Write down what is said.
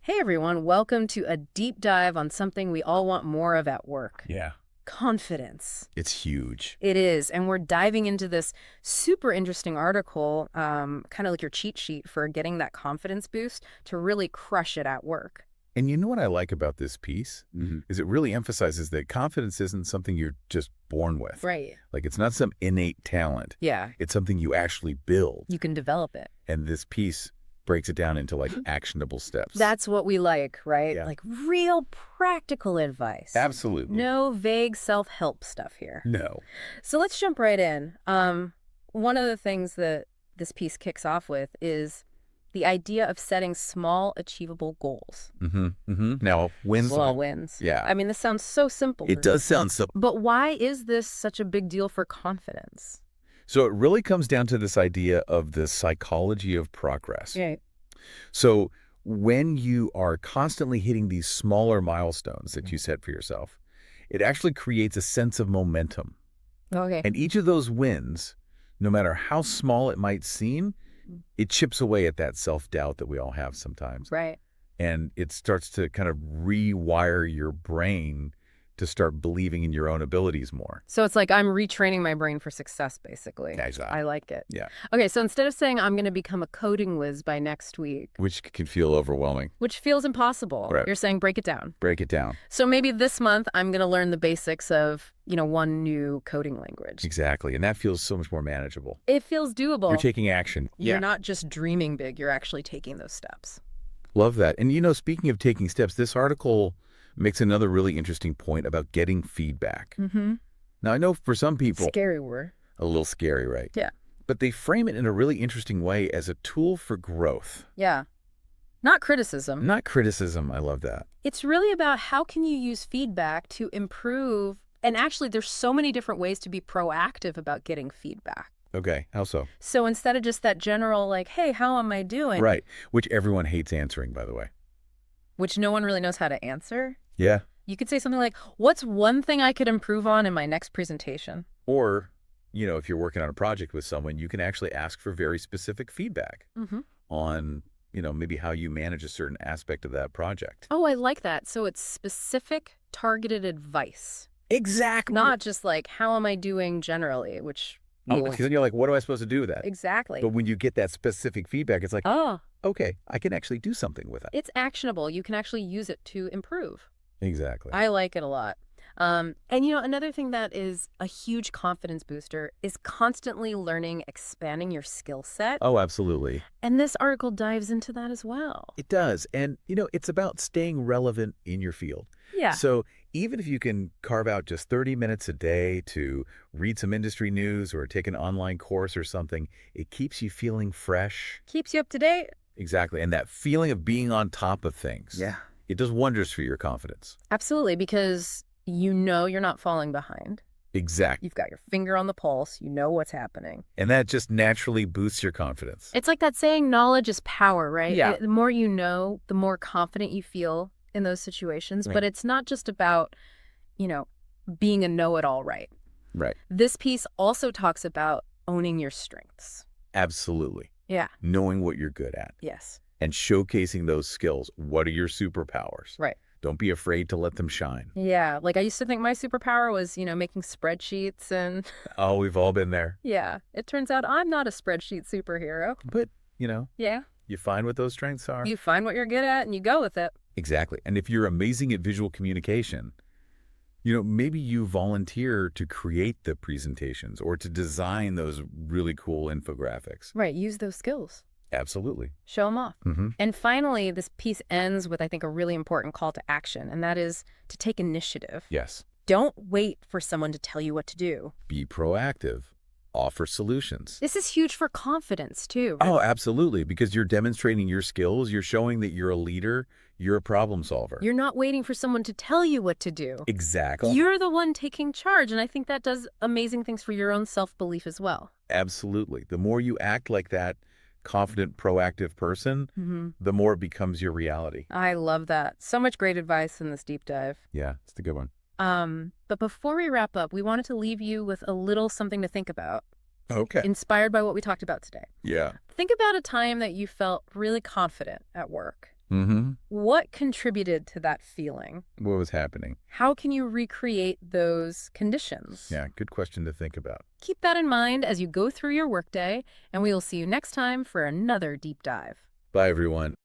Hey everyone, welcome to a deep dive on something we all want more of at work. Yeah. Confidence. It's huge. It is, and we're diving into this super interesting article, kind of like your cheat sheet for getting that confidence boost to really crush it at work. And you know what I like about this piece? Is it really emphasizes that confidence isn't something you're just born with. Right. Like it's not some innate talent. Yeah, It's something you actually build. you can develop it. And this piece breaks it down into like actionable steps. That's what we like, right? Yeah. Like real practical advice. Absolutely. No vague self-help stuff here. No. So let's jump right in. One of the things that this piece kicks off with is the idea of setting small, achievable goals. Now, wins. Small wins. Yeah. I mean, this sounds so simple. It does sound so. But why is this such a big deal for confidence? So it really comes down to this idea of the psychology of progress. Right. So when you are constantly hitting these smaller milestones that you set for yourself, it actually creates a sense of momentum. Okay. And each of those wins, no matter how small it might seem, it chips away at that self-doubt that we all have sometimes. Right. And it starts to kind of rewire your brain to start believing in your own abilities more. So it's like I'm retraining my brain for success, basically. Exactly. I like it. Yeah. Okay, so instead of saying I'm going to become a coding whiz by next week, Which can feel overwhelming. which feels impossible, Right. you're saying break it down. Break it down. So maybe this month I'm going to learn the basics of, one new coding language. Exactly. And that feels so much more manageable. It feels doable. You're taking action. You're not just dreaming big, you're actually taking those steps. Love that. And speaking of taking steps, this article makes another really interesting point about getting feedback. Mm-hmm. Now, I know for some people, Scary word. a little scary, right? Yeah. But they frame it in a really interesting way as a tool for growth. Yeah. Not criticism. Not criticism. I love that. It's really about how can you use feedback to improve. And actually, there's so many different ways to be proactive about getting feedback. Okay. How so? So instead of just that general, like, hey, how am I doing? Right. Which everyone hates answering, by the way. Which no one really knows how to answer. Yeah. You could say something like, what's one thing I could improve on in my next presentation? Or, if you're working on a project with someone, you can actually ask for very specific feedback Mm-hmm. on, maybe how you manage a certain aspect of that project. Oh, I like that. So it's specific, targeted advice. Exactly. Not just like, how am I doing generally, which... Because then you're like, what am I supposed to do with that? Exactly. But when you get that specific feedback, it's like, Oh, okay, I can actually do something with it. it's actionable. You can actually use it to improve. Exactly. I like it a lot. And another thing that is a huge confidence booster is constantly learning, expanding your skill set. Oh, absolutely. And this article dives into that as well. It does. And, it's about staying relevant in your field. Yeah. So even if you can carve out just 30 minutes a day to read some industry news or take an online course or something, it keeps you feeling fresh. Keeps you up to date. Exactly. And that feeling of being on top of things. Yeah. It does wonders for your confidence. Absolutely, because you're not falling behind. Exactly. You've got your finger on the pulse. You know what's happening. And that just naturally boosts your confidence. It's like that saying, knowledge is power, right? Yeah. The more you know, the more confident you feel in those situations. Right. But it's not just about, being a know-it-all, right? Right. This piece also talks about owning your strengths. Absolutely. Yeah. Knowing what you're good at Yes. and showcasing those skills. What are your superpowers? Right. Don't be afraid to let them shine. Yeah. Like I used to think my superpower was, making spreadsheets and Oh, we've all been there. yeah. It turns out I'm not a spreadsheet superhero. But, Yeah. you find what those strengths are. You find what you're good at and you go with it. Exactly. And if you're amazing at visual communication, maybe you volunteer to create the presentations or to design those really cool infographics. Right. Use those skills. Absolutely. Show them off. Mm-hmm. And finally, this piece ends with, I think, a really important call to action, and that is to take initiative. Yes. Don't wait for someone to tell you what to do. Be proactive. Offer solutions. This is huge for confidence, too. Right? Oh, absolutely. Because you're demonstrating your skills. You're showing that you're a leader. You're a problem solver. You're not waiting for someone to tell you what to do. Exactly. You're the one taking charge, and I think that does amazing things for your own self-belief as well. Absolutely. The more you act like that confident, proactive person, Mm-hmm. the more it becomes your reality. I love that. So much great advice in this deep dive. Yeah, it's a good one. But before we wrap up, we wanted to leave you with a little something to think about, Okay. inspired by what we talked about today. Yeah. Think about a time that you felt really confident at work. Mm-hmm. What contributed to that feeling? What was happening? How can you recreate those conditions? Yeah, good question to think about. Keep that in mind as you go through your workday, and we will see you next time for another deep dive. Bye, everyone.